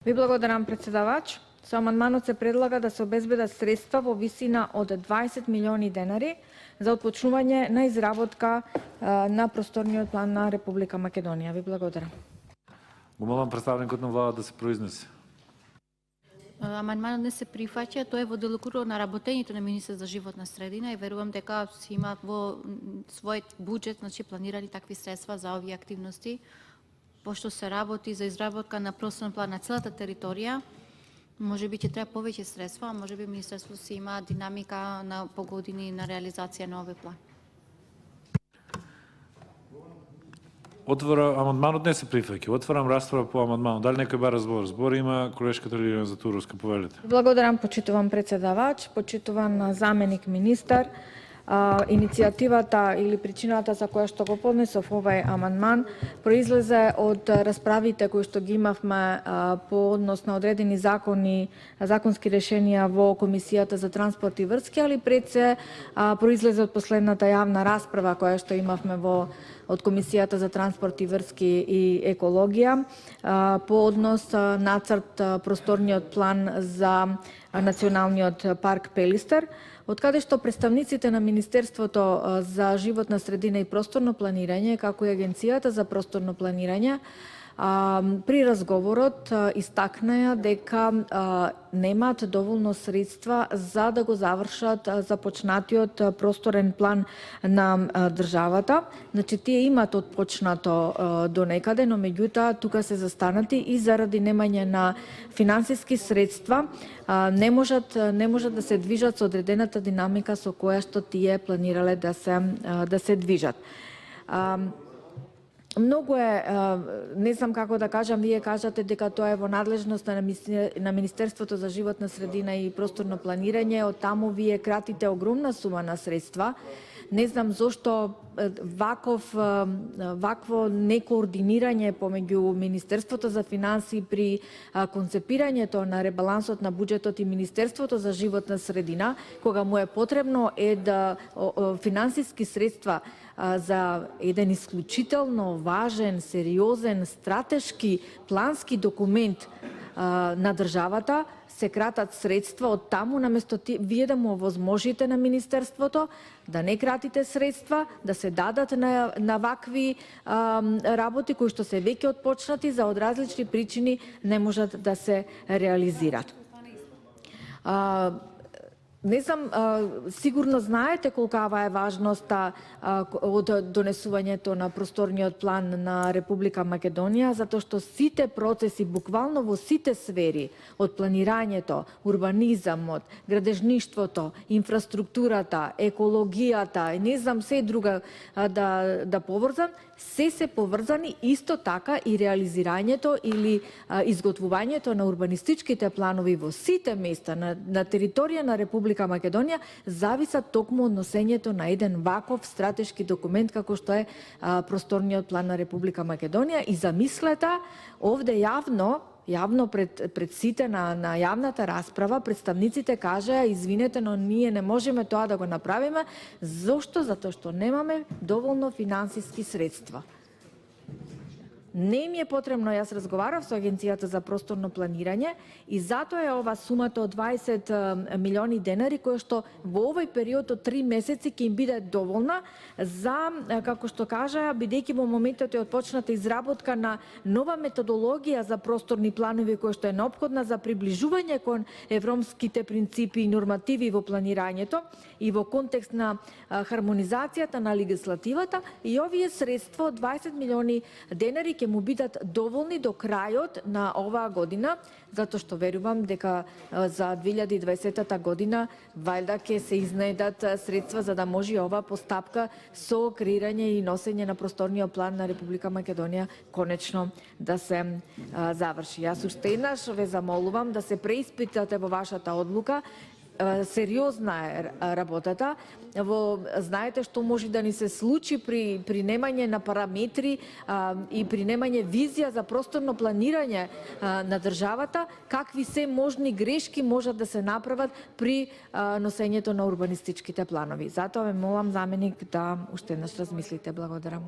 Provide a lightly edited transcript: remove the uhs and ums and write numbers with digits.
Ви благодарам, председавач. Со амандманот се предлага да се обезбедат средства во висина од 20 милиони денари за отпочнување на изработка на просторниот план на Република Македонија. Ви благодарам. Го молам представникот на влада да се произнесе. Амандманот не се прифаќа, тој е во делокрugот на работењето на министер за животна средина и верувам дека си има во својот буџет, значи планирани такви средства за овие активности, пошто се работи за изработка на просторен план на целата територија. Може би ќе треба повеќе средства, а може би министерството си има динамика на погодини на реализација на овој план. Амандманот не се прифаќа. Отварам расправа по амандманот. Дали некој бара збор? Збор има колешката Лилијана Затуровска, повелете. Благодарам, почитуван председавач, почитуван заменик министар. Иницијативата или причината за која што го поднесов овој амандман произлезе од расправите кои што ги имавме по однос на одредени законски решенија во Комисијата за транспорт и врски, али пред се произлезе од последната јавна расправа која што имавме од Комисијата за транспорт и врски и екологија по однос нацрт просторниот план за Националниот парк Пелистер, од каде што представниците на Министерството за животна средина и просторно планирање, како и Агенцијата за просторно планирање, при разговорот истакнаја дека немаат доволно средства за да го завршат започнатиот просторен план на државата. Значи, тие имаат отпочнато до некаде, но меѓутоа тука се застанати и заради немање на финансиски средства не можат да се движат со одредената динамика со која што тие планирале да се движат. Многу е, не знам како да кажам, вие кажате дека тоа е во надлежност на Министерството за животна средина и просторно планирање, од таму вие кратите огромна сума на средства. Не знам зошто вакво некоординирање помеѓу Министерството за финансии при концепирањето на ребалансот на буџетот и Министерството за животна средина, кога му е потребно финансиски средства за еден исклучително важен, сериозен, стратешки, плански документ на државата, се кратат средства од таму, наместо вие да му овозможите на Министерството да не кратите средства, да се дадат на вакви работи кои што се веќе отпочнати, за од различни причини не можат да се реализират. Не знам, сигурно знаете колкава е важноста од донесувањето на просторниот план на Република Македонија, затоа што сите процеси, буквално во сите сфери, од планирањето, урбанизамот, градежништвото, инфраструктурата, екологијата, не знам се друга да поврзам, се поврзани, исто така и реализирањето или изготвувањето на урбанистичките планови во сите места на територија на Република Македонија зависат токму од носењето на еден ваков стратешки документ како што е просторниот план на Република Македонија. И замислете, овде јавно пред сите на јавната расправа, представниците кажаа, извинете, но ние не можеме тоа да го направиме. Зошто? Затоа што немаме доволно финансиски средства. Не ми е потребно, јас разговарав со Агенцијата за просторно планирање и затоа е ова сумата од 20 милиони денари, која што во овој период од 3 месеци ќе им биде доволна за, како што кажа, бидејќи во моментот е отпочната изработка на нова методологија за просторни планови, која што е неопходна за приближување кон европските принципи и нормативи во планирањето и во контекст на хармонизацијата на легислативата, и овие средства од 20 милиони денари ќе му бидат доволни до крајот на оваа година, затоа што верувам дека за 2020 година вајда ќе се изнедат средства за да може оваа постапка со креирање и носење на просторниот план на Република Македонија конечно да се заврши. Јас уште еднаш ве замолувам да се преиспитате во вашата одлука. Сериозна е работата. Знаете што може да ни се случи при немање на параметри и при немање визија за просторно планирање на државата, какви се можни грешки можат да се направат при носењето на урбанистичките планови. Затоа ве молам, заменик, да уште еднаш размислите. Благодарам.